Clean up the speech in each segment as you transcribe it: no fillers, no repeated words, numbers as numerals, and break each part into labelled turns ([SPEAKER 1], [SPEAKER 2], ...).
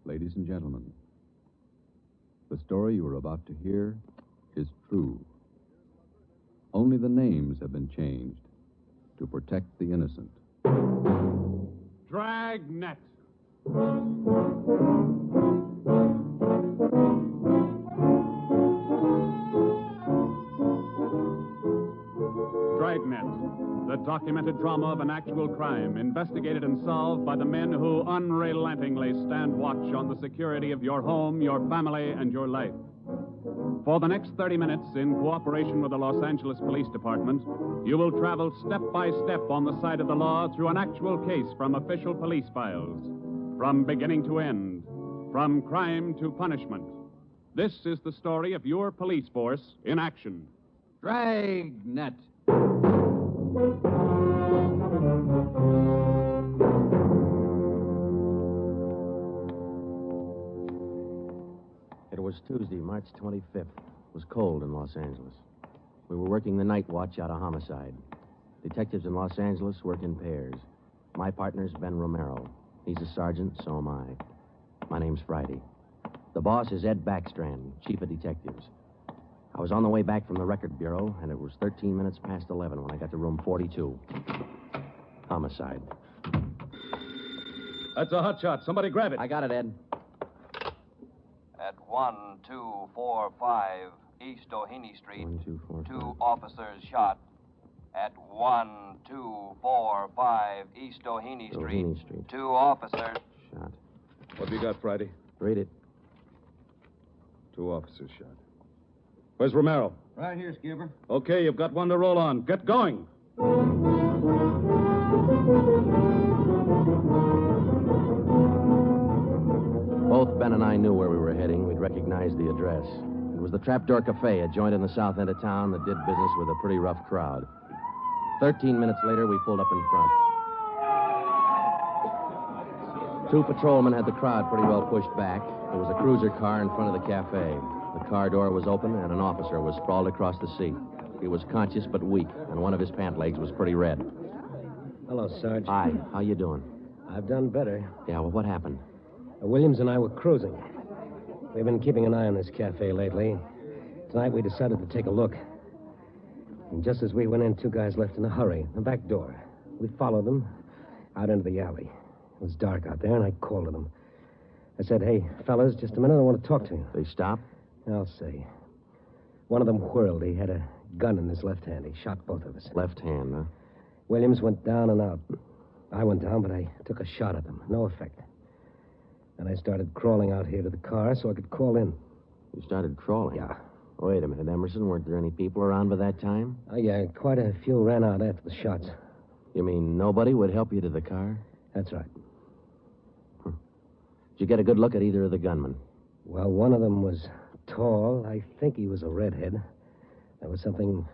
[SPEAKER 1] Ladies and gentlemen, the story you are about to hear is true. Only the names have been changed to protect the innocent.
[SPEAKER 2] Dragnet. Dragnet, the documented drama of an actual crime, investigated and solved by the men who unrelentingly stand watch on the security of your home, your family, and your life. For the next 30 minutes, in cooperation with the Los Angeles Police Department, you will travel step by step on the side of the law through an actual case from official police files, from beginning to end, from crime to punishment. This is the story of your police force in action.
[SPEAKER 1] Dragnet.
[SPEAKER 3] It was Tuesday, March 25th. It was cold in Los Angeles. We were working the night watch out of Homicide. Detectives in Los Angeles work in pairs. My partner's Ben Romero. He's a sergeant, so am I. My name's Friday. The boss is Ed Backstrand, chief of detectives. I was on the way back from the record bureau, and it was 13 minutes past 11 when I got to room 42. Homicide.
[SPEAKER 4] That's a hot shot. Somebody grab it.
[SPEAKER 3] I got it, Ed.
[SPEAKER 5] At 1245 East Doheny Street,
[SPEAKER 3] 1, 2, 4,
[SPEAKER 5] 2
[SPEAKER 3] 5.
[SPEAKER 5] officers shot. At 1245 East Doheny Street,
[SPEAKER 3] Doheny Street.
[SPEAKER 5] 2 officers.
[SPEAKER 3] Shot.
[SPEAKER 4] What have you got, Friday?
[SPEAKER 3] Read it.
[SPEAKER 4] 2 officers shot. Where's Romero?
[SPEAKER 6] Right here, Skipper.
[SPEAKER 4] Okay, you've got one to roll on. Get going.
[SPEAKER 3] Both Ben and I knew where we were heading. We'd recognized the address. It was the Trapdoor Cafe, a joint in the south end of town that did business with a pretty rough crowd. 13 minutes later, we pulled up in front. 2 patrolmen had the crowd pretty well pushed back. There was a cruiser car in front of the cafe. The car door was open, and an officer was sprawled across the seat. He was conscious but weak, and one of his pant legs was pretty red.
[SPEAKER 6] Hello, Sarge.
[SPEAKER 3] Hi, how you doing?
[SPEAKER 6] I've done better.
[SPEAKER 3] Yeah, well, what happened?
[SPEAKER 6] Williams and I were cruising. We've been keeping an eye on this cafe lately. Tonight we decided to take a look. And just as we went in, 2 guys left in a hurry, the back door. We followed them out into the alley. It was dark out there, and I called to them. I said, "Hey, fellas, just a minute, I want to talk to you."
[SPEAKER 3] They stopped?
[SPEAKER 6] I'll say. One of them whirled. He had a gun in his left hand. He shot both of us.
[SPEAKER 3] Left hand, huh?
[SPEAKER 6] Williams went down and out. I went down, but I took a shot at them. No effect. And I started crawling out here to the car so I could call in.
[SPEAKER 3] You started crawling?
[SPEAKER 6] Yeah.
[SPEAKER 3] Wait a minute, Emerson. Weren't there any people around by that time?
[SPEAKER 6] Oh, yeah, quite a few ran out after the shots.
[SPEAKER 3] You mean nobody would help you to the car?
[SPEAKER 6] That's right.
[SPEAKER 3] Did you get a good look at either of the gunmen?
[SPEAKER 6] Well, one of them was tall. I think he was a redhead. There was something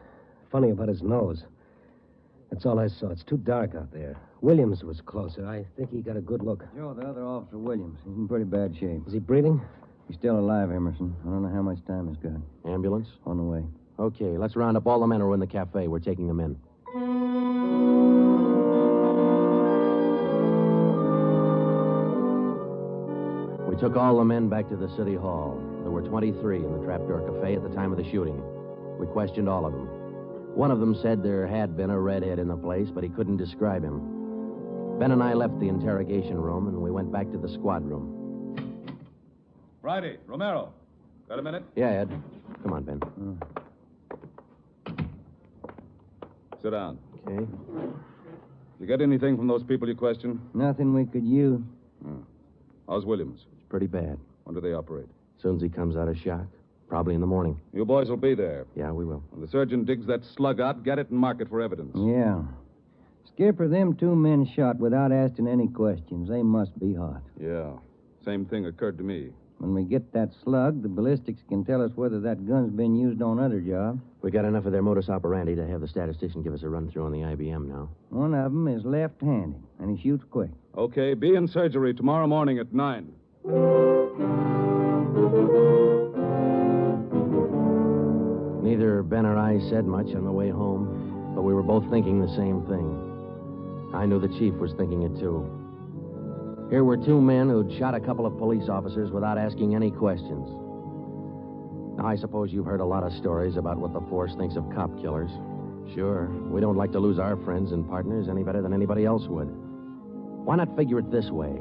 [SPEAKER 6] funny about his nose. That's all I saw. It's too dark out there. Williams was closer. I think he got a good look.
[SPEAKER 7] Joe, the other officer, Williams. He's in pretty bad shape.
[SPEAKER 6] Is he breathing?
[SPEAKER 7] He's still alive, Emerson. I don't know how much time he's got.
[SPEAKER 3] Ambulance?
[SPEAKER 7] On the way.
[SPEAKER 3] Okay, let's round up all the men who are in the cafe. We're taking them in. We took all the men back to the city hall. There were 23 in the Trapdoor Cafe at the time of the shooting. We questioned all of them. One of them said there had been a redhead in the place, but he couldn't describe him. Ben and I left the interrogation room, and we went back to the squad room.
[SPEAKER 4] Friday, Romero. Got a minute?
[SPEAKER 3] Yeah, Ed. Come on, Ben.
[SPEAKER 4] Sit down.
[SPEAKER 3] Okay.
[SPEAKER 4] You get anything from those people you questioned?
[SPEAKER 7] Nothing we could use.
[SPEAKER 4] How's Williams?
[SPEAKER 3] It's pretty bad.
[SPEAKER 4] When do they operate?
[SPEAKER 3] As soon as he comes out of shock. Probably in the morning.
[SPEAKER 4] You boys will be there.
[SPEAKER 3] Yeah, we will.
[SPEAKER 4] When the surgeon digs that slug out, get it and mark it for evidence.
[SPEAKER 7] Yeah. Skipper, them 2 men shot without asking any questions. They must be hot.
[SPEAKER 4] Yeah. Same thing occurred to me.
[SPEAKER 7] When we get that slug, the ballistics can tell us whether that gun's been used on other jobs.
[SPEAKER 3] We got enough of their modus operandi to have the statistician give us a run-through on the IBM now.
[SPEAKER 7] One of them is left-handed, and he shoots quick.
[SPEAKER 4] Okay, be in surgery tomorrow morning at 9.
[SPEAKER 3] Neither Ben or I said much on the way home, but we were both thinking the same thing. I knew the chief was thinking it, too. Here were two men who'd shot a couple of police officers without asking any questions. Now, I suppose you've heard a lot of stories about what the force thinks of cop killers. Sure, we don't like to lose our friends and partners any better than anybody else would. Why not figure it this way?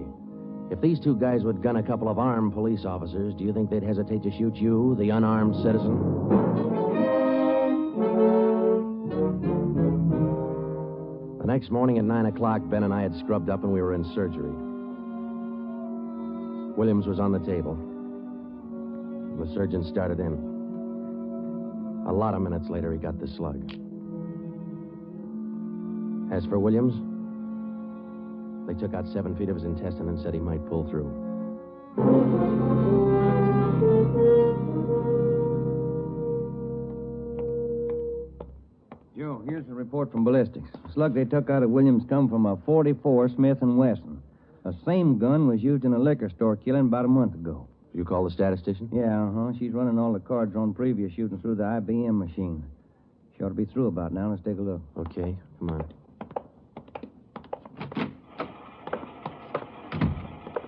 [SPEAKER 3] If these two guys would gun a couple of armed police officers, do you think they'd hesitate to shoot you, the unarmed citizen? The next morning at 9 o'clock, Ben and I had scrubbed up and we were in surgery. Williams was on the table. The surgeon started in. A lot of minutes later, he got the slug. As for Williams, they took out 7 feet of his intestine and said he might pull through.
[SPEAKER 7] Joe, here's the report from ballistics. The slug they took out of Williams come from a .44 Smith & Wesson. The same gun was used in a liquor store killing about a month ago.
[SPEAKER 3] You call the statistician?
[SPEAKER 7] Yeah, She's running all the cards on previous shooting through the IBM machine. She ought to be through about now. Let's take a look.
[SPEAKER 3] Okay, come on.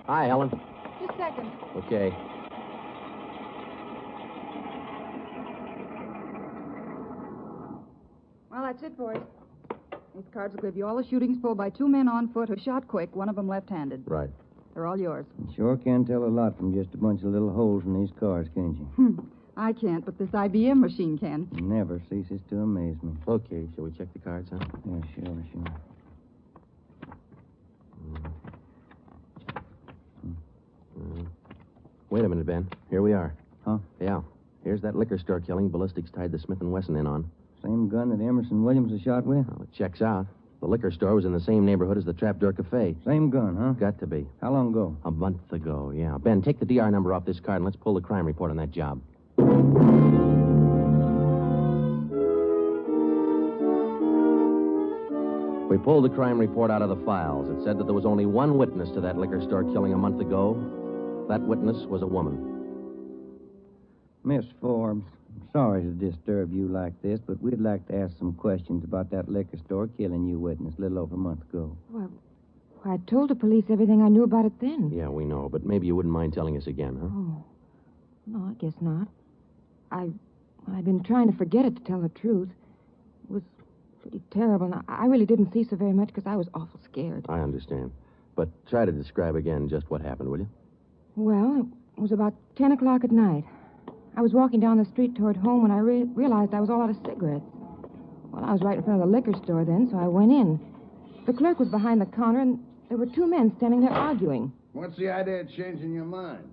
[SPEAKER 3] Hi, Helen.
[SPEAKER 8] Just a second.
[SPEAKER 3] Okay.
[SPEAKER 8] Well, that's it, boys. These cards will give you all the shootings pulled by 2 men on foot who shot quick, one of them left-handed.
[SPEAKER 3] Right.
[SPEAKER 8] They're all yours.
[SPEAKER 7] You sure can tell a lot from just a bunch of little holes in these cards, can't you?
[SPEAKER 8] I can't, but this IBM machine can.
[SPEAKER 7] It never ceases to amaze me.
[SPEAKER 3] Okay, shall we check the cards, huh?
[SPEAKER 7] Yeah, sure.
[SPEAKER 3] Wait a minute, Ben. Here we are.
[SPEAKER 7] Huh?
[SPEAKER 3] Yeah. Here's that liquor store killing ballistics tied the Smith & Wesson in on.
[SPEAKER 7] Same gun that Emerson Williams was shot with?
[SPEAKER 3] Well, it checks out. The liquor store was in the same neighborhood as the Trapdoor Cafe.
[SPEAKER 7] Same gun, huh?
[SPEAKER 3] Got to be.
[SPEAKER 7] How long ago?
[SPEAKER 3] A month ago, yeah. Ben, take the DR number off this card and let's pull the crime report on that job. We pulled the crime report out of the files. It said that there was only one witness to that liquor store killing a month ago. That witness was a woman.
[SPEAKER 7] Miss Forbes, I'm sorry to disturb you like this, but we'd like to ask some questions about that liquor store killing you witnessed a little over a month ago.
[SPEAKER 9] Well, I told the police everything I knew about it then.
[SPEAKER 3] Yeah, we know, but maybe you wouldn't mind telling us again, huh?
[SPEAKER 9] Oh. No, I guess not. I've been trying to forget it, to tell the truth. It was pretty terrible, and I really didn't see so very much because I was awful scared.
[SPEAKER 3] I understand. But try to describe again just what happened, will you?
[SPEAKER 9] Well, it was about 10 o'clock at night. I was walking down the street toward home when I realized I was all out of cigarettes. Well, I was right in front of the liquor store then, so I went in. The clerk was behind the counter, and there were 2 men standing there arguing.
[SPEAKER 10] What's the idea of changing your mind?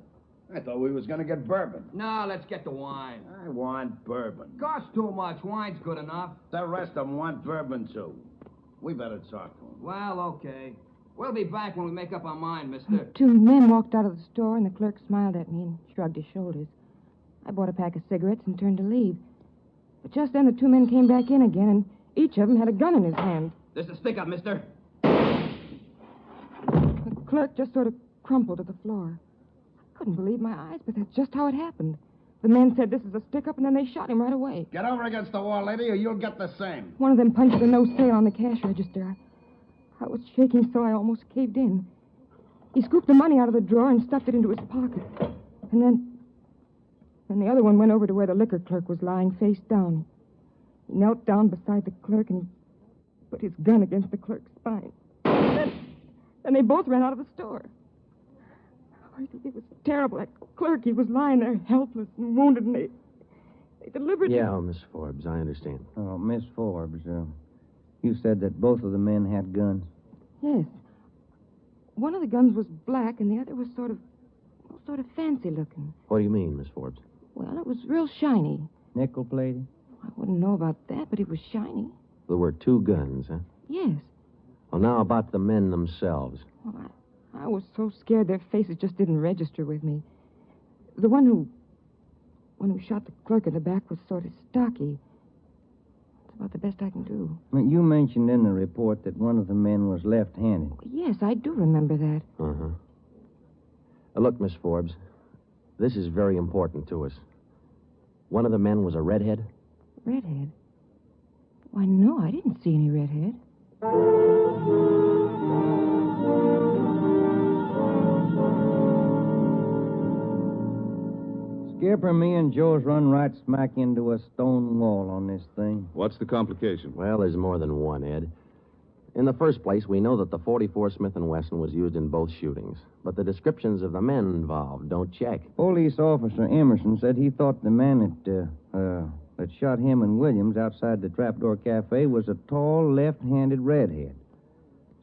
[SPEAKER 10] I thought we was going to get bourbon.
[SPEAKER 5] No, let's get the wine.
[SPEAKER 10] I want bourbon.
[SPEAKER 5] Costs too much. Wine's good enough.
[SPEAKER 10] The rest of them want bourbon, too. We better talk to them.
[SPEAKER 5] Well, okay. We'll be back when we make up our mind, mister.
[SPEAKER 9] 2 men walked out of the store, and the clerk smiled at me and shrugged his shoulders. I bought a pack of cigarettes and turned to leave. But just then, the 2 men came back in again, and each of them had a gun in his hand.
[SPEAKER 5] This is a stick-up, mister.
[SPEAKER 9] The clerk just sort of crumpled to the floor. I couldn't believe my eyes, but that's just how it happened. The men said this is a stick-up, and then they shot him right away.
[SPEAKER 10] Get over against the wall, lady, or you'll get the same.
[SPEAKER 9] One of them punched the no sale on the cash register. I was shaking so I almost caved in. He scooped the money out of the drawer and stuffed it into his pocket. And then the other one went over to where the liquor clerk was lying face down. He knelt down beside the clerk and he put his gun against the clerk's spine. Then they both ran out of the store. Oh, it was terrible. That clerk, he was lying there helpless and wounded, and they deliberately...
[SPEAKER 3] Yeah, Miss Forbes, I understand.
[SPEAKER 7] Oh, Miss Forbes, you said that both of the men had guns.
[SPEAKER 9] Yes. One of the guns was black, and the other was sort of fancy looking.
[SPEAKER 3] What do you mean, Miss Forbes?
[SPEAKER 9] Well, it was real shiny.
[SPEAKER 7] Nickel-plated?
[SPEAKER 9] I wouldn't know about that, but it was shiny.
[SPEAKER 3] There were 2 guns, huh?
[SPEAKER 9] Yes.
[SPEAKER 3] Well, now about the men themselves.
[SPEAKER 9] Well, I was so scared their faces just didn't register with me. The one who shot the clerk in the back was sort of stocky. That's about the best I can do.
[SPEAKER 7] Well, you mentioned in the report that one of the men was left-handed.
[SPEAKER 9] Yes, I do remember that.
[SPEAKER 3] Uh-huh. Look, Miss Forbes, this is very important to us. One of the men was a redhead?
[SPEAKER 9] Redhead? Why, no, I didn't see any redhead.
[SPEAKER 7] Skipper, me and Joe's run right smack into a stone wall on this thing.
[SPEAKER 4] What's the complication?
[SPEAKER 3] Well, there's more than one, Ed. In the first place, we know that the .44 Smith & Wesson was used in both shootings, but the descriptions of the men involved don't check.
[SPEAKER 7] Police officer Emerson said he thought the man that shot him and Williams outside the Trapdoor Cafe was a tall, left-handed redhead.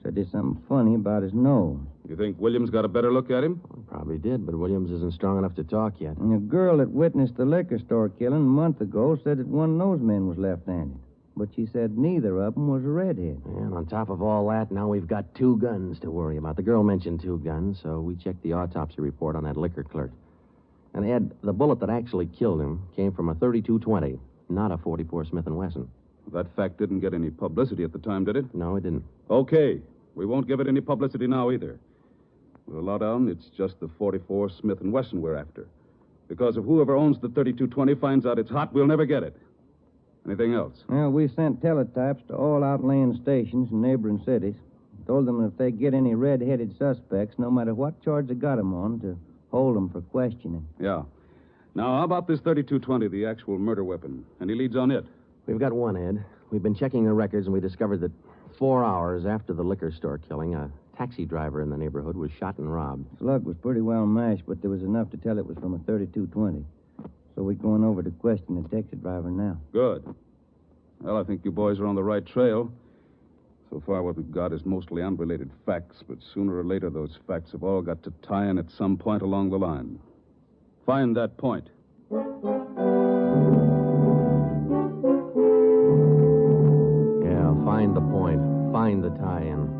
[SPEAKER 7] Said there's something funny about his nose.
[SPEAKER 4] You think Williams got a better look at him?
[SPEAKER 3] Well, probably did, but Williams isn't strong enough to talk yet.
[SPEAKER 7] And a girl that witnessed the liquor store killing a month ago said that one of those men was left-handed. But she said neither of them was a redhead.
[SPEAKER 3] And on top of all that, now we've got 2 guns to worry about. The girl mentioned 2 guns, so we checked the autopsy report on that liquor clerk. And, Ed, the bullet that actually killed him came from a .32-20, not a .44 Smith & Wesson.
[SPEAKER 4] That fact didn't get any publicity at the time, did it?
[SPEAKER 3] No, it didn't.
[SPEAKER 4] Okay. We won't give it any publicity now either. With a lowdown, it's just the .44 Smith & Wesson we're after. Because if whoever owns the .32-20 finds out it's hot, we'll never get it. Anything else?
[SPEAKER 7] Well, we sent teletypes to all outlying stations in neighboring cities. Told them if they get any red-headed suspects, no matter what charge they got them on, to hold them for questioning.
[SPEAKER 4] Yeah. Now, how about this .32-20, the actual murder weapon? Any leads on it?
[SPEAKER 3] We've got one, Ed. We've been checking the records, and we discovered that 4 hours after the liquor store killing, a taxi driver in the neighborhood was shot and robbed.
[SPEAKER 7] Slug was pretty well mashed, but there was enough to tell it was from a .32-20. So we're going over to question the taxi driver now.
[SPEAKER 4] Good. Well, I think you boys are on the right trail. So far, what we've got is mostly unrelated facts, but sooner or later, those facts have all got to tie in at some point along the line. Find that point.
[SPEAKER 3] Yeah, find the point. Find the tie-in.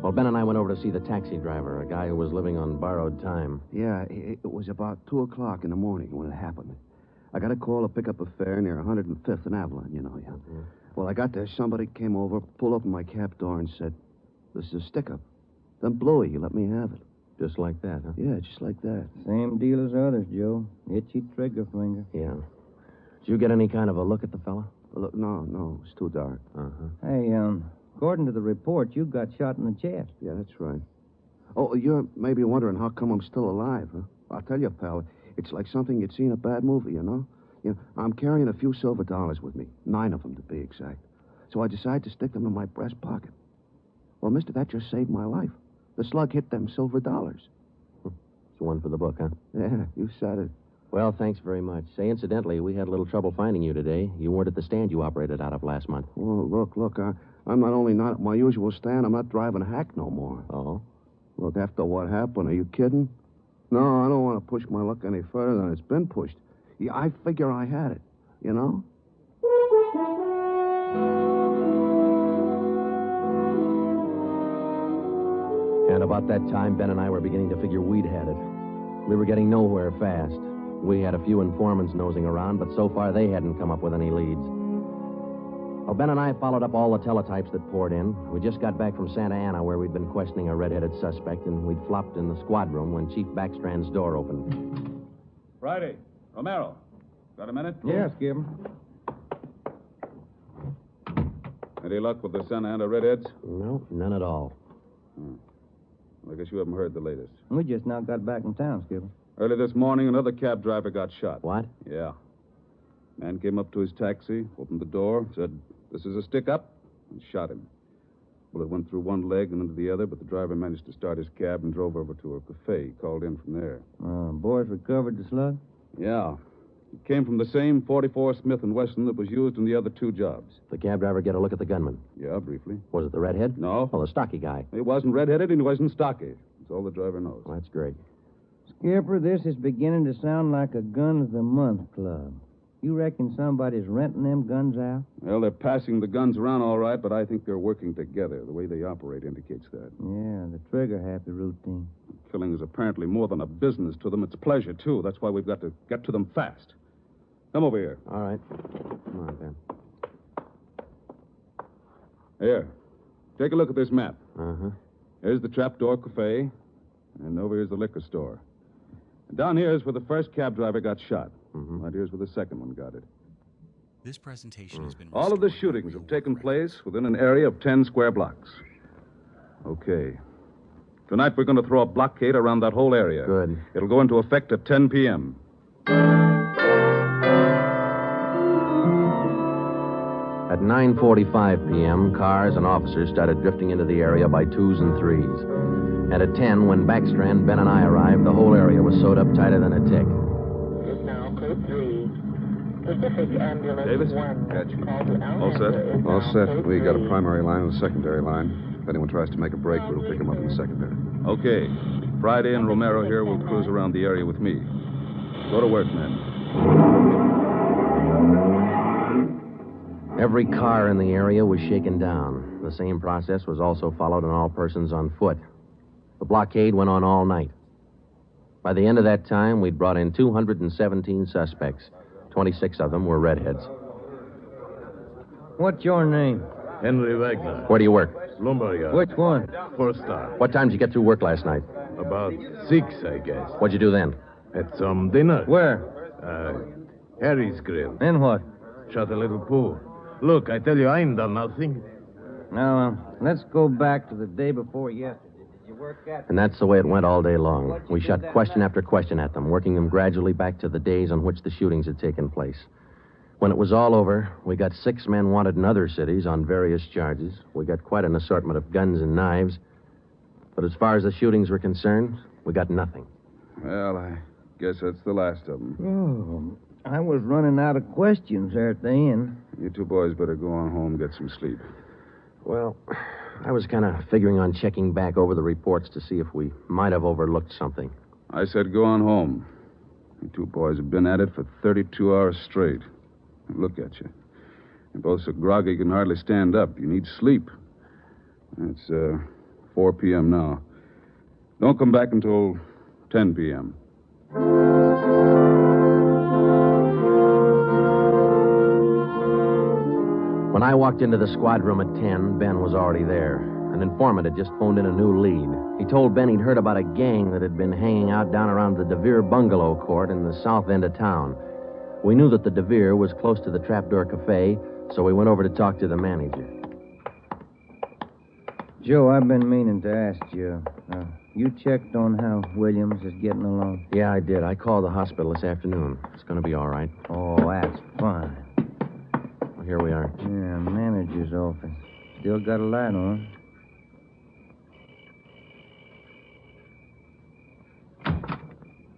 [SPEAKER 3] Well, Ben and I went over to see the taxi driver, a guy who was living on borrowed time.
[SPEAKER 11] Yeah, it was about 2 o'clock in the morning when it happened. I got a call to pick up a fare near 105th and Avalon, you know. Yeah.
[SPEAKER 3] Mm-hmm.
[SPEAKER 11] Well, I got there. Somebody came over, pulled open my cab door, and said, "This is a stick-up." Then blew it. You let me have it.
[SPEAKER 3] Just like that, huh?
[SPEAKER 11] Yeah, just like that.
[SPEAKER 7] Same deal as others, Joe. Itchy trigger finger.
[SPEAKER 3] Yeah. Did you get any kind of a look at the fella?
[SPEAKER 11] Look, no, it's too dark.
[SPEAKER 3] Uh-huh.
[SPEAKER 7] Hey, according to the report, you got shot in the chest.
[SPEAKER 11] Yeah, that's right. Oh, you're maybe wondering how come I'm still alive, huh? I'll tell you, pal, it's like something you'd see in a bad movie, you know? I'm carrying a few silver dollars with me, 9 of them to be exact. So I decided to stick them in my breast pocket. Well, mister, that just saved my life. The slug hit them silver dollars.
[SPEAKER 3] It's one for the book, huh?
[SPEAKER 11] Yeah, you said it.
[SPEAKER 3] Well, thanks very much. Say, incidentally, we had a little trouble finding you today. You weren't at the stand you operated out of last month.
[SPEAKER 11] Well, look, I'm not only not at my usual stand, I'm not driving a hack no more.
[SPEAKER 3] Oh?
[SPEAKER 11] Look, after what happened, are you kidding? No, I don't want to push my luck any further than it's been pushed. Yeah, I figure I had it, you know?
[SPEAKER 3] And about that time, Ben and I were beginning to figure we'd had it. We were getting nowhere fast. We had a few informants nosing around, but so far they hadn't come up with any leads. Well, Ben and I followed up all the teletypes that poured in. We just got back from Santa Ana, where we'd been questioning a red-headed suspect, and we'd flopped in the squad room when Chief Backstrand's door opened.
[SPEAKER 4] Friday. Romero. Got a minute?
[SPEAKER 7] Yeah, Skipper.
[SPEAKER 4] Any luck with the Santa Ana Redheads?
[SPEAKER 3] No, none at all.
[SPEAKER 4] Well, I guess you haven't heard the latest.
[SPEAKER 7] We just now got back in town, Skipper.
[SPEAKER 4] Early this morning, another cab driver got shot.
[SPEAKER 3] What?
[SPEAKER 4] Yeah. Man came up to his taxi, opened the door, said, "This is a stick-up," and shot him. Bullet went through one leg and into the other, but the driver managed to start his cab and drove over to a cafe. He called in from there.
[SPEAKER 7] Boys recovered the slug?
[SPEAKER 4] Yeah. It came from the same .44 Smith & Wesson that was used in the other 2 jobs.
[SPEAKER 3] The cab driver get a look at the gunman?
[SPEAKER 4] Yeah, briefly.
[SPEAKER 3] Was it the redhead?
[SPEAKER 4] No.
[SPEAKER 3] Oh, the stocky guy.
[SPEAKER 4] He wasn't red-headed and he wasn't stocky. That's all the driver knows.
[SPEAKER 3] Well, that's great.
[SPEAKER 7] Skipper, this is beginning to sound like a gun of the month club. You reckon somebody's renting them guns out?
[SPEAKER 4] Well, they're passing the guns around all right, but I think they're working together. The way they operate indicates that.
[SPEAKER 7] Yeah, the trigger-happy routine.
[SPEAKER 4] Killing is apparently more than a business to them. It's pleasure, too. That's why we've got to get to them fast. Come over here.
[SPEAKER 3] All right. Come on, Ben.
[SPEAKER 4] Here. Take a look at this map.
[SPEAKER 3] Uh-huh.
[SPEAKER 4] Here's the Trapdoor Cafe, and over here's the liquor store. And down here is where the first cab driver got shot.
[SPEAKER 3] Mm-hmm.
[SPEAKER 4] Right here's where the second one got it.
[SPEAKER 12] This presentation has been...
[SPEAKER 4] All of the shootings have taken place within an area of 10 square blocks. Okay. Tonight we're going to throw a blockade around that whole area.
[SPEAKER 3] Good.
[SPEAKER 4] It'll go into effect at 10 p.m.
[SPEAKER 3] At 9:45 p.m., cars and officers started drifting into the area by twos and threes. And at 10, when Backstrand, Ben, and I arrived, the whole area was sewed up tighter than a tick.
[SPEAKER 13] Now, code 3. Pacific Ambulance
[SPEAKER 4] Davis?
[SPEAKER 13] 1.
[SPEAKER 4] Catch you.
[SPEAKER 13] Call to
[SPEAKER 4] All set?
[SPEAKER 13] Alhambra.
[SPEAKER 4] All set. We got a primary line and a secondary line. If anyone tries to make a break, we'll pick them up in the secondary. Okay. Friday and Romero here will cruise around the area with me. Go to work, men.
[SPEAKER 3] Every car in the area was shaken down. The same process was also followed on all persons on foot. The blockade went on all night. By the end of that time, we'd brought in 217 suspects. 26 of them were redheads.
[SPEAKER 7] What's your name?
[SPEAKER 14] Henry Wagner.
[SPEAKER 3] Where do you work?
[SPEAKER 14] Lumberyard.
[SPEAKER 7] Which one?
[SPEAKER 14] First star.
[SPEAKER 3] What time did you get through work last night?
[SPEAKER 14] About 6, I guess.
[SPEAKER 3] What'd you do then?
[SPEAKER 14] Had some dinner.
[SPEAKER 7] Where?
[SPEAKER 14] Harry's Grill.
[SPEAKER 7] And what?
[SPEAKER 14] Shot a little pool. Look, I tell you, I ain't done nothing.
[SPEAKER 7] Now, let's go back to the day before yesterday. Did you work that?
[SPEAKER 3] And that's the way it went all day long. We shot question after question at them, working them gradually back to the days on which the shootings had taken place. When it was all over, we got 6 men wanted in other cities on various charges. We got quite an assortment of guns and knives. But as far as the shootings were concerned, we got nothing.
[SPEAKER 4] Well, I guess that's the last of them.
[SPEAKER 7] Oh, I was running out of questions there at the end.
[SPEAKER 4] You two boys better go on home and get some sleep.
[SPEAKER 3] Well, I was kind of figuring on checking back over the reports to see if we might have overlooked something.
[SPEAKER 4] I said go on home. You two boys have been at it for 32 hours straight. Look at you. You're both so groggy you can hardly stand up. You need sleep. It's 4 p.m. now. Don't come back until 10 p.m.
[SPEAKER 3] When I walked into the squad room at 10, Ben was already there. An informant had just phoned in a new lead. He told Ben he'd heard about a gang that had been hanging out down around the DeVere bungalow court in the south end of town. We knew that the DeVere was close to the Trapdoor Cafe, so we went over to talk to the manager.
[SPEAKER 7] Joe, I've been meaning to ask you. You checked on how Williams is getting along?
[SPEAKER 3] Yeah, I did. I called the hospital this afternoon. It's going to be all right.
[SPEAKER 7] Oh, that's fine.
[SPEAKER 3] Well, here we are.
[SPEAKER 7] Yeah, manager's office. Still got a light on.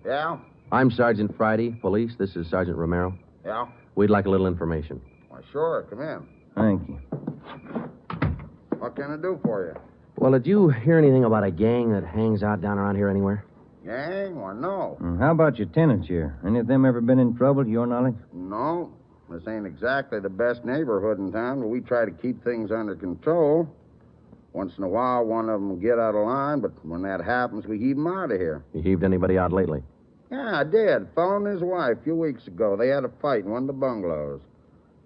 [SPEAKER 11] Yeah?
[SPEAKER 3] I'm Sergeant Friday, police. This is Sergeant Romero.
[SPEAKER 11] Yeah?
[SPEAKER 3] We'd like a little information.
[SPEAKER 11] Why, sure. Come in.
[SPEAKER 7] Thank you.
[SPEAKER 11] What can I do for you?
[SPEAKER 3] Well, did you hear anything about a gang that hangs out down around here anywhere?
[SPEAKER 11] Gang? Why, no.
[SPEAKER 7] How about your tenants here? Any of them ever been in trouble, to your knowledge?
[SPEAKER 11] No. This ain't exactly the best neighborhood in town, but we try to keep things under control. Once in a while, one of them will get out of line, but when that happens, we heave them out of here.
[SPEAKER 3] You heaved anybody out lately?
[SPEAKER 11] Yeah, I did. Fellow and his wife a few weeks ago. They had a fight in one of the bungalows.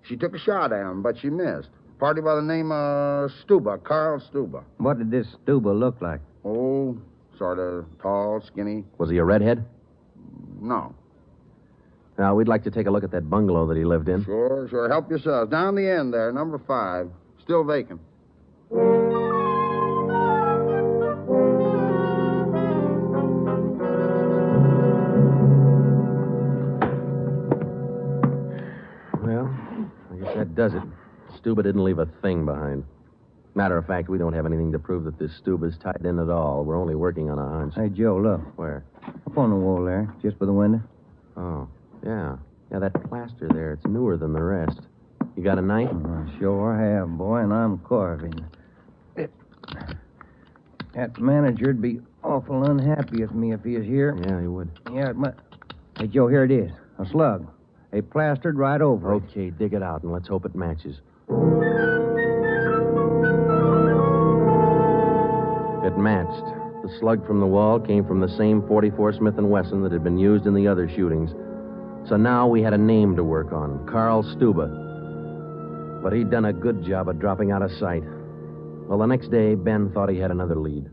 [SPEAKER 11] She took a shot at him, but she missed. Party by the name of Stuba, Carl Stuba.
[SPEAKER 7] What did this Stuba look like?
[SPEAKER 11] Oh, sort of tall, skinny.
[SPEAKER 3] Was he a redhead?
[SPEAKER 11] No.
[SPEAKER 3] Now, we'd like to take a look at that bungalow that he lived in.
[SPEAKER 11] Sure. Help yourselves. Down the end there, number 5. Still vacant.
[SPEAKER 3] Well, I guess that does it. Stuba didn't leave a thing behind. Matter of fact, we don't have anything to prove that this Stuba's tied in at all. We're only working on a hunch.
[SPEAKER 7] Hey, Joe, look.
[SPEAKER 3] Where?
[SPEAKER 7] Up on the wall there, just by the window.
[SPEAKER 3] Oh, yeah. Yeah, that plaster there, it's newer than the rest. You got a knife?
[SPEAKER 7] I sure have, boy, and I'm carving. That manager'd be awful unhappy with me if he was here.
[SPEAKER 3] Yeah, he would.
[SPEAKER 7] Yeah, it might. Hey, Joe, here it is. A slug. They plastered right over it.
[SPEAKER 3] Okay, dig it out, and let's hope it matches. It matched. The slug from the wall came from the same .44 Smith & Wesson that had been used in the other shootings. So now we had a name to work on, Carl Stuba. But he'd done a good job of dropping out of sight. Well, the next day, Ben thought he had another lead.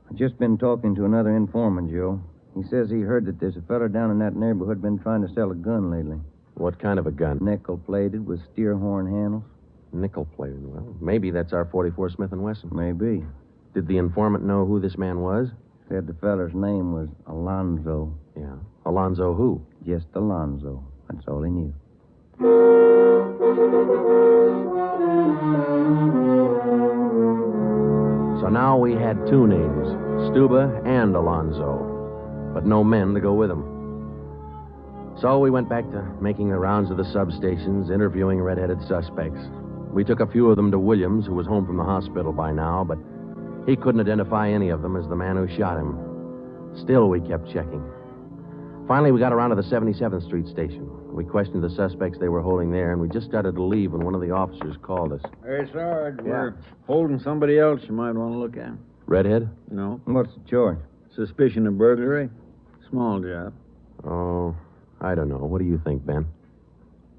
[SPEAKER 7] I've just been talking to another informant, Joe. He says he heard that there's a fella down in that neighborhood been trying to sell a gun lately.
[SPEAKER 3] What kind of a gun?
[SPEAKER 7] Nickel-plated with steer horn handles.
[SPEAKER 3] Nickel-plated? Well, maybe that's our .44 Smith & Wesson.
[SPEAKER 7] Maybe.
[SPEAKER 3] Did the informant know who this man was?
[SPEAKER 7] Said the feller's name was Alonzo.
[SPEAKER 3] Yeah. Alonzo who?
[SPEAKER 7] Just Alonzo. That's all he knew.
[SPEAKER 3] So now we had two names, Stuba and Alonzo, but no men to go with them. So we went back to making the rounds of the substations, interviewing red-headed suspects. We took a few of them to Williams, who was home from the hospital by now, but he couldn't identify any of them as the man who shot him. Still, we kept checking. Finally, we got around to the 77th Street station. We questioned the suspects they were holding there, and we just started to leave when one of the officers called us.
[SPEAKER 15] Hey, Sarge, we're holding somebody else you might want to look at.
[SPEAKER 3] Redhead?
[SPEAKER 15] No.
[SPEAKER 7] What's the charge?
[SPEAKER 15] Suspicion of burglary. Small job.
[SPEAKER 3] Oh, I don't know. What do you think, Ben?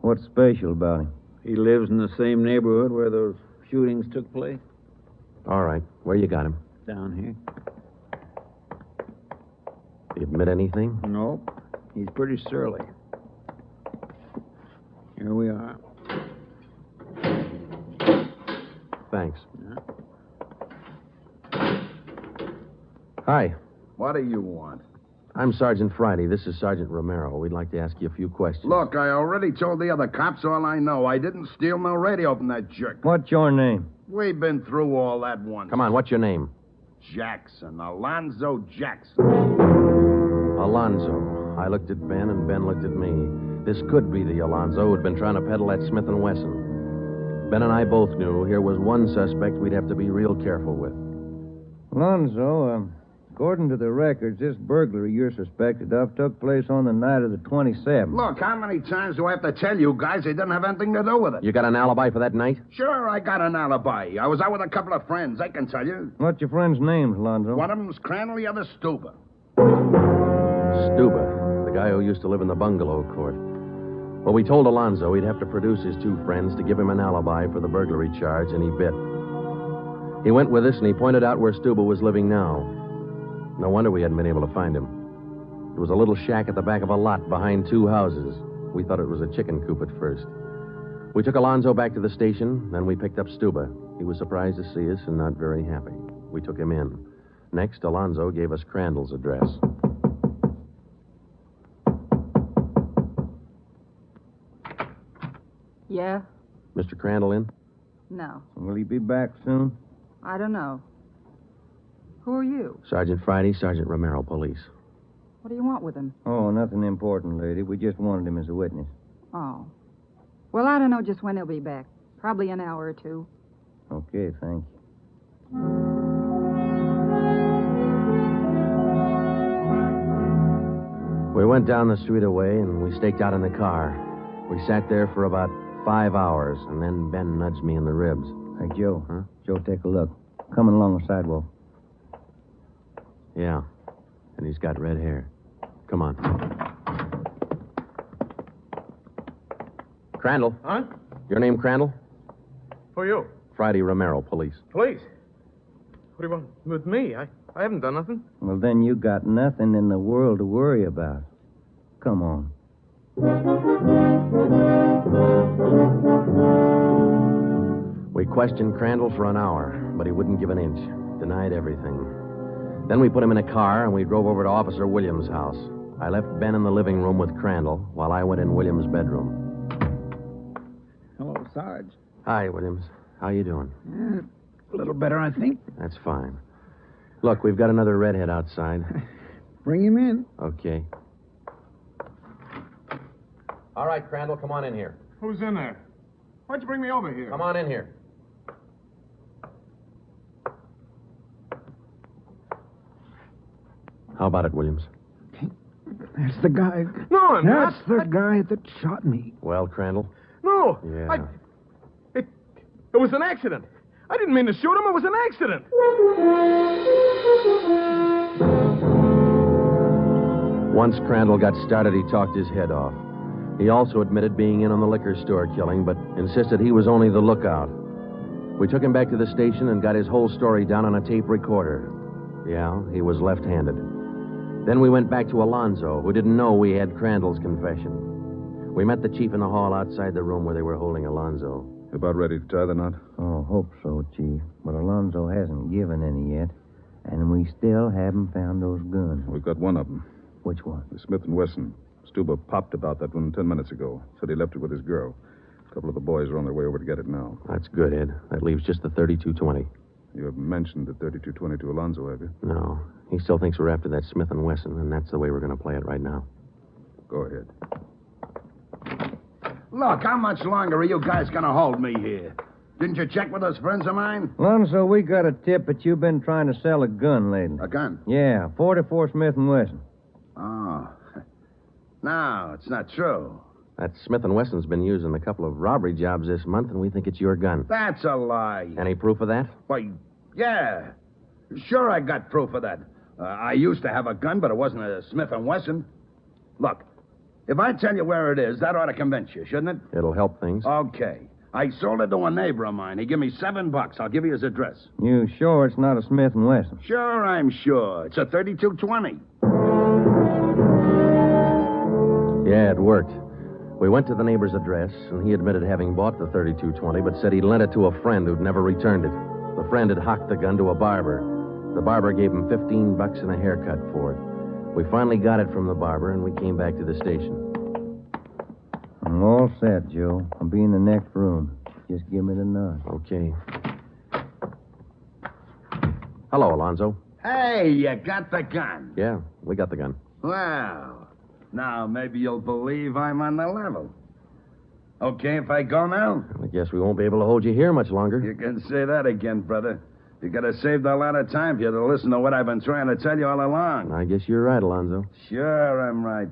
[SPEAKER 7] What's special about him?
[SPEAKER 15] He lives in the same neighborhood where those shootings took place.
[SPEAKER 3] All right. Where you got him?
[SPEAKER 15] Down here.
[SPEAKER 3] Did he admit anything?
[SPEAKER 15] Nope. He's pretty surly. Here we are.
[SPEAKER 3] Thanks. Hi.
[SPEAKER 10] What do you want?
[SPEAKER 3] I'm Sergeant Friday. This is Sergeant Romero. We'd like to ask you a few questions.
[SPEAKER 10] Look, I already told the other cops all I know. I didn't steal no radio from that jerk.
[SPEAKER 7] What's your name?
[SPEAKER 10] We've been through all that once.
[SPEAKER 3] Come on, what's your name?
[SPEAKER 10] Jackson. Alonzo Jackson.
[SPEAKER 3] Alonzo. I looked at Ben, and Ben looked at me. This could be the Alonzo who'd been trying to peddle that Smith & Wesson. Ben and I both knew here was one suspect we'd have to be real careful with.
[SPEAKER 7] Alonzo, according to the records, this burglary you're suspected of took place on the night of the 27th.
[SPEAKER 10] Look, how many times do I have to tell you guys they didn't have anything to do with it?
[SPEAKER 3] You got an alibi for that night?
[SPEAKER 10] Sure, I got an alibi. I was out with a couple of friends, I can tell you.
[SPEAKER 7] What's your friends' names, Alonzo?
[SPEAKER 10] One of them's Crandall, the other Stuba.
[SPEAKER 3] Stuba, the guy who used to live in the bungalow court. Well, we told Alonzo he'd have to produce his two friends to give him an alibi for the burglary charge, and he bit. He went with us, and he pointed out where Stuba was living now. No wonder we hadn't been able to find him. It was a little shack at the back of a lot behind two houses. We thought it was a chicken coop at first. We took Alonzo back to the station, then we picked up Stuba. He was surprised to see us and not very happy. We took him in. Next, Alonzo gave us Crandall's address.
[SPEAKER 8] Yeah?
[SPEAKER 3] Mr. Crandall in?
[SPEAKER 8] No.
[SPEAKER 7] Will he be back soon?
[SPEAKER 8] I don't know. Who are you?
[SPEAKER 3] Sergeant Friday, Sergeant Romero, police.
[SPEAKER 8] What do you want with him?
[SPEAKER 7] Oh, nothing important, lady. We just wanted him as a witness.
[SPEAKER 8] Oh. Well, I don't know just when he'll be back. Probably an hour or two.
[SPEAKER 7] Okay, thank you.
[SPEAKER 3] We went down the street away, and we staked out in the car. We sat there for about 5 hours, and then Ben nudged me in the ribs.
[SPEAKER 7] Hey, Joe.
[SPEAKER 3] Huh?
[SPEAKER 7] Joe, take a look. Coming along the sidewalk.
[SPEAKER 3] Yeah, and he's got red hair. Come on. Crandall.
[SPEAKER 14] Huh?
[SPEAKER 3] Your name Crandall?
[SPEAKER 14] Who are you?
[SPEAKER 3] Friday Romero, police.
[SPEAKER 14] Police? What do you want with me? I haven't done nothing.
[SPEAKER 7] Well, then you got nothing in the world to worry about. Come on.
[SPEAKER 3] We questioned Crandall for an hour, but he wouldn't give an inch. Denied everything. Then we put him in a car, and we drove over to Officer Williams' house. I left Ben in the living room with Crandall while I went in Williams' bedroom.
[SPEAKER 15] Hello, Sarge.
[SPEAKER 3] Hi, Williams. How you doing?
[SPEAKER 15] A little better, I think.
[SPEAKER 3] That's fine. Look, we've got another redhead outside.
[SPEAKER 15] Bring him in.
[SPEAKER 3] Okay. All right, Crandall, come on in here.
[SPEAKER 10] Who's in there? Why'd you bring me over here?
[SPEAKER 3] Come on in here. How about it, Williams?
[SPEAKER 15] That's the guy.
[SPEAKER 14] No, I'm not.
[SPEAKER 15] That's the guy that shot me.
[SPEAKER 3] Well, Crandall?
[SPEAKER 14] No.
[SPEAKER 3] Yeah.
[SPEAKER 14] It was an accident. I didn't mean to shoot him. It was an accident.
[SPEAKER 3] Once Crandall got started, he talked his head off. He also admitted being in on the liquor store killing, but insisted he was only the lookout. We took him back to the station and got his whole story down on a tape recorder. Yeah, he was left-handed. Then we went back to Alonzo, who didn't know we had Crandall's confession. We met the chief in the hall outside the room where they were holding Alonzo.
[SPEAKER 4] About ready to tie the knot?
[SPEAKER 7] Oh, hope so, Chief. But Alonzo hasn't given any yet, and we still haven't found those guns.
[SPEAKER 4] We've got one of them.
[SPEAKER 7] Which one?
[SPEAKER 4] The Smith & Wesson. Stuba popped about that one 10 minutes ago. Said he left it with his girl. A couple of the boys are on their way over to get it now.
[SPEAKER 3] That's good, Ed. That leaves just the 3220.
[SPEAKER 4] You haven't mentioned the 3220 to Alonzo, have you?
[SPEAKER 3] No. He still thinks we're after that Smith & Wesson, and that's the way we're going to play it right now.
[SPEAKER 4] Go ahead.
[SPEAKER 10] Look, how much longer are you guys going to hold me here? Didn't you check with those friends of mine?
[SPEAKER 7] Alonzo, we got a tip that you've been trying to sell a gun lately.
[SPEAKER 10] A gun?
[SPEAKER 7] Yeah, 44 Smith & Wesson.
[SPEAKER 10] Oh. No, it's not true.
[SPEAKER 3] That Smith & Wesson's been used in a couple of robbery jobs this month, and we think it's your gun.
[SPEAKER 10] That's a lie.
[SPEAKER 3] Any proof of that?
[SPEAKER 10] Why, yeah. Sure, I got proof of that. I used to have a gun, but it wasn't a Smith & Wesson. Look, if I tell you where it is, that ought to convince you, shouldn't it?
[SPEAKER 3] It'll help things.
[SPEAKER 10] Okay. I sold it to a neighbor of mine. He gave me $7. I'll give you his address.
[SPEAKER 7] You sure it's not a Smith & Wesson?
[SPEAKER 10] Sure, I'm sure. It's a 3220.
[SPEAKER 3] Yeah, it worked. We went to the neighbor's address, and he admitted having bought the 3220, but said he'd lent it to a friend who'd never returned it. The friend had hocked the gun to a barber. The barber gave him $15 and a haircut for it. We finally got it from the barber, and we came back to the station.
[SPEAKER 7] I'm all set, Joe. I'll be in the next room. Just give me the nod.
[SPEAKER 3] Okay. Hello, Alonzo.
[SPEAKER 10] Hey, you got the gun.
[SPEAKER 3] Yeah, we got the gun.
[SPEAKER 10] Well, now maybe you'll believe I'm on the level. Okay if I go now?
[SPEAKER 3] I guess we won't be able to hold you here much longer.
[SPEAKER 10] You can say that again, brother. You could have saved a lot of time if you'd have listened to what I've been trying to tell you all along.
[SPEAKER 3] I guess you're right, Alonzo.
[SPEAKER 10] Sure, I'm right.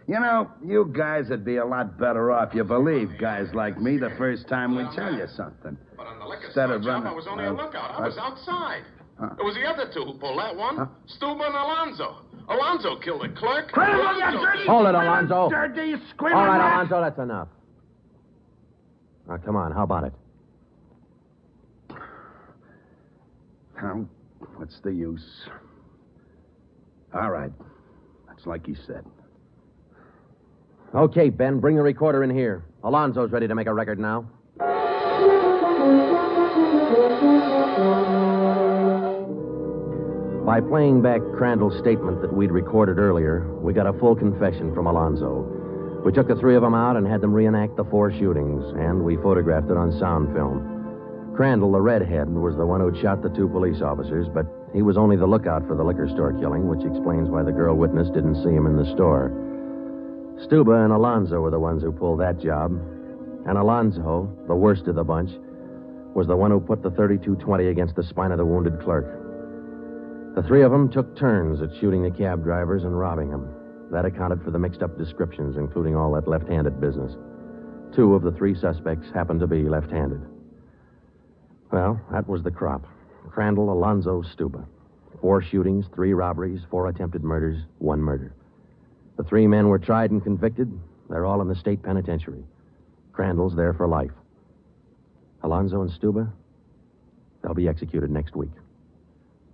[SPEAKER 10] You know, you guys would be a lot better off if you believe guys like me the first time we tell you something.
[SPEAKER 16] But on the liquor
[SPEAKER 10] Instead
[SPEAKER 16] store
[SPEAKER 10] of
[SPEAKER 16] job,
[SPEAKER 10] running...
[SPEAKER 16] I was only a lookout. I was outside.
[SPEAKER 10] Huh?
[SPEAKER 16] It was the other two who pulled that one. Stuba and Alonzo. Alonzo killed the clerk.
[SPEAKER 3] Hold it, Alonzo.
[SPEAKER 10] Dirty,
[SPEAKER 3] All right, Alonzo, that's enough. Now, come on, how about it?
[SPEAKER 10] What's the use? All right. That's like he said.
[SPEAKER 3] Okay, Ben, bring the recorder in here. Alonzo's ready to make a record now. By playing back Crandall's statement that we'd recorded earlier, we got a full confession from Alonzo. We took the three of them out and had them reenact the 4 shootings, and we photographed it on sound film. Crandall, the redhead, was the one who'd shot the 2 police officers, but he was only the lookout for the liquor store killing, which explains why the girl witness didn't see him in the store. Stuba and Alonzo were the ones who pulled that job, and Alonzo, the worst of the bunch, was the one who put the 3220 against the spine of the wounded clerk. The 3 of them took turns at shooting the cab drivers and robbing them. That accounted for the mixed-up descriptions, including all that left-handed business. 2 of the 3 suspects happened to be left-handed. Well, that was the crop. Crandall, Alonzo, Stuba. 4 shootings, 3 robberies, 4 attempted murders, 1 murder. The 3 men were tried and convicted. They're all in the state penitentiary. Crandall's there for life. Alonzo and Stuba, they'll be executed next week.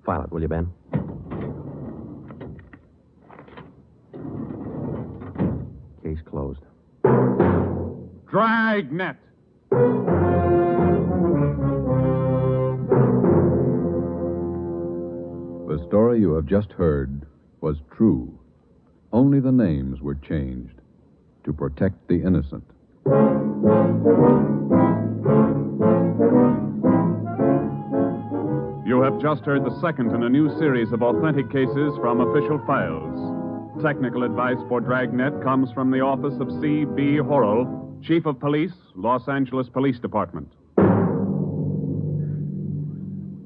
[SPEAKER 3] File it, will you, Ben? Case closed.
[SPEAKER 2] Dragnet.
[SPEAKER 1] The story you have just heard was true. Only the names were changed to protect the innocent.
[SPEAKER 2] You have just heard the second in a new series of authentic cases from official files. Technical advice for Dragnet comes from the office of C.B. Horrell, Chief of Police, Los Angeles Police Department.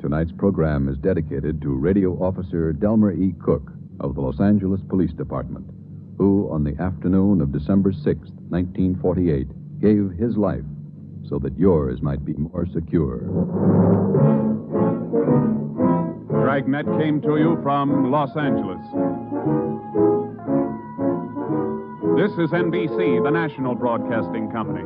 [SPEAKER 1] Tonight's program is dedicated to Radio Officer Delmer E. Cook of the Los Angeles Police Department, who, on the afternoon of December 6, 1948, gave his life so that yours might be more secure.
[SPEAKER 2] Dragnet came to you from Los Angeles. This is NBC, the national broadcasting company.